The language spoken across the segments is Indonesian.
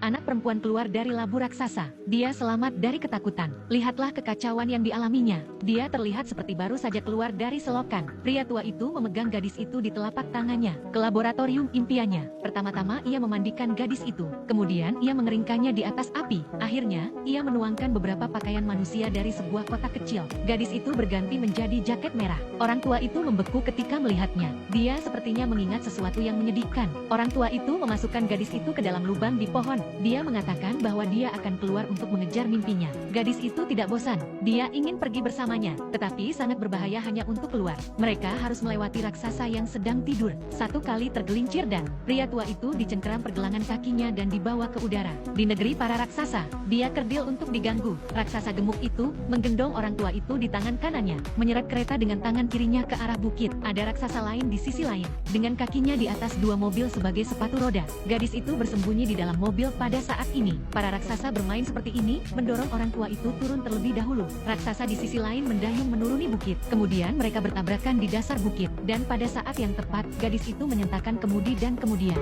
anak perempuan keluar dari labu raksasa. Dia selamat dari ketakutan. Lihatlah kekacauan yang dialaminya. Dia terlihat seperti baru saja keluar dari selokan. Pria tua itu memegang gadis itu di telapak tangannya ke laboratorium impiannya. Pertama-tama ia memandikan gadis itu. Kemudian ia mengeringkannya di atas api. Akhirnya, ia menuangkan beberapa pakaian manusia dari sebuah kotak kecil. Gadis itu berganti menjadi jaket merah. Orang tua itu membeku ketika melihatnya. Dia sepertinya mengingat sesuatu yang menyedihkan. Orang tua itu memasukkan gadis itu ke dalam lubang di pohon. Dia mengatakan bahwa dia akan keluar untuk mengejar mimpinya. Gadis itu tidak bosan. Dia ingin pergi bersamanya, tetapi sangat berbahaya hanya untuk keluar. Mereka harus melewati raksasa yang sedang tidur. Satu kali tergelincir dan pria tua itu dicengkeram pergelangan kakinya dan dibawa ke udara. Di negeri para raksasa, dia kerdil untuk diganggu. Raksasa gemuk itu menggendong orang tua itu di tangan kanannya, menyeret kereta dengan tangan kirinya ke arah bukit. Ada raksasa lain di sisi lain, dengan kakinya di atas dua mobil sebagai sepatu roda. Gadis itu bersembunyi di dalam mobil pada saat ini. Para raksasa bermain seperti ini, mendorong orang tua itu turun terlebih dahulu. Raksasa di sisi lain mendayung menuruni bukit. Kemudian mereka bertabrakan di dasar bukit. Dan pada saat yang tepat, gadis itu menyentakkan kemudi dan kemudian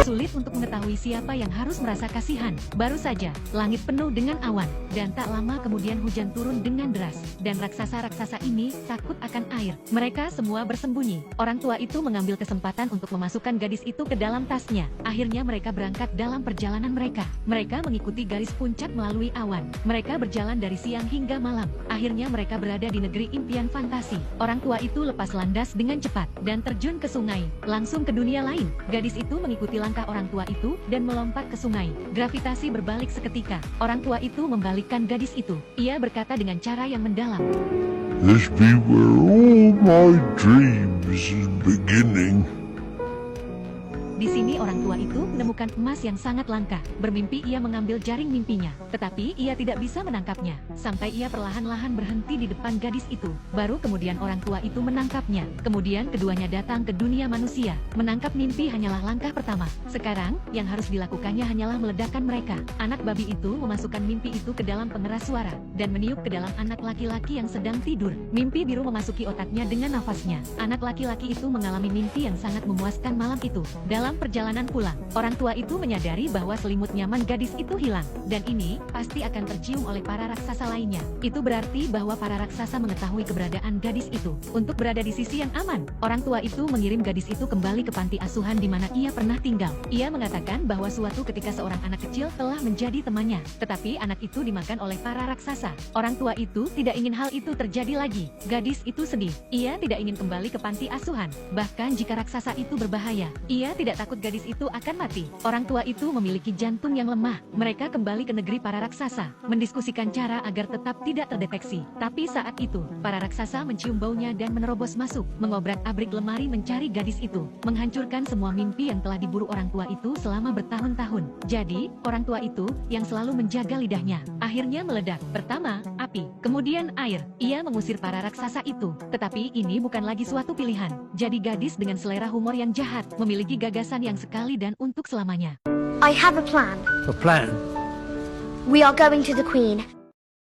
sulit untuk mengetahui siapa yang harus merasa kasihan. Baru saja, langit penuh dengan awan, dan tak lama kemudian hujan turun dengan deras. Dan raksasa-raksasa ini takut akan air. Mereka semua bersembunyi. Orang tua itu mengambil kesempatan untuk memasukkan gadis itu ke dalam tasnya. Akhirnya mereka berangkat dalam perjalanan mereka. Mereka mengikuti garis puncak melalui awan. Mereka berjalan dari siang hingga malam. Akhirnya mereka berada di negeri impian fantasi. Orang tua itu lepas landas dengan cepat, dan terjun ke sungai, langsung ke dunia lain. Gadis itu mengikuti langkah orang tua itu, dan melompat ke sungai. Gravitasi berbalik seketika. Orang tua itu membalikkan gadis itu. Ia berkata dengan cara yang mendalam, "This be where all my dreams is beginning." Di sini orang tua itu menemukan emas yang sangat langka. Bermimpi ia mengambil jaring mimpinya, tetapi ia tidak bisa menangkapnya. Sampai ia perlahan-lahan berhenti di depan gadis itu. Baru kemudian orang tua itu menangkapnya. Kemudian keduanya datang ke dunia manusia. Menangkap mimpi hanyalah langkah pertama. Sekarang, yang harus dilakukannya hanyalah meledakkan mereka. Anak babi itu memasukkan mimpi itu ke dalam pengeras suara, dan meniup ke dalam anak laki-laki yang sedang tidur. Mimpi biru memasuki otaknya dengan nafasnya. Anak laki-laki itu mengalami mimpi yang sangat memuaskan malam itu. Dalam perjalanan pulang, orang tua itu menyadari bahwa selimut nyaman gadis itu hilang, dan ini pasti akan tercium oleh para raksasa lainnya. Itu berarti bahwa para raksasa mengetahui keberadaan gadis itu. Untuk berada di sisi yang aman, orang tua itu mengirim gadis itu kembali ke panti asuhan di mana ia pernah tinggal. Ia mengatakan bahwa suatu ketika seorang anak kecil telah menjadi temannya, tetapi anak itu dimakan oleh para raksasa. Orang tua itu tidak ingin hal itu terjadi lagi. Gadis itu sedih. Ia tidak ingin kembali ke panti asuhan. Bahkan jika raksasa itu berbahaya, ia tidak takut gadis itu akan mati. Orang tua itu memiliki jantung yang lemah. Mereka kembali ke negeri para raksasa, mendiskusikan cara agar tetap tidak terdeteksi. Tapi saat itu, para raksasa mencium baunya dan menerobos masuk, mengobrak-abrik lemari mencari gadis itu, menghancurkan semua mimpi yang telah diburu orang tua itu selama bertahun-tahun. Jadi, orang tua itu, yang selalu menjaga lidahnya, akhirnya meledak. Pertama, api, kemudian air. Ia mengusir para raksasa itu. Tetapi ini bukan lagi suatu pilihan. Jadi gadis dengan selera humor yang jahat, memiliki gagasan yang sekali dan untuk selamanya. I have a plan. A plan? We are going to the Queen.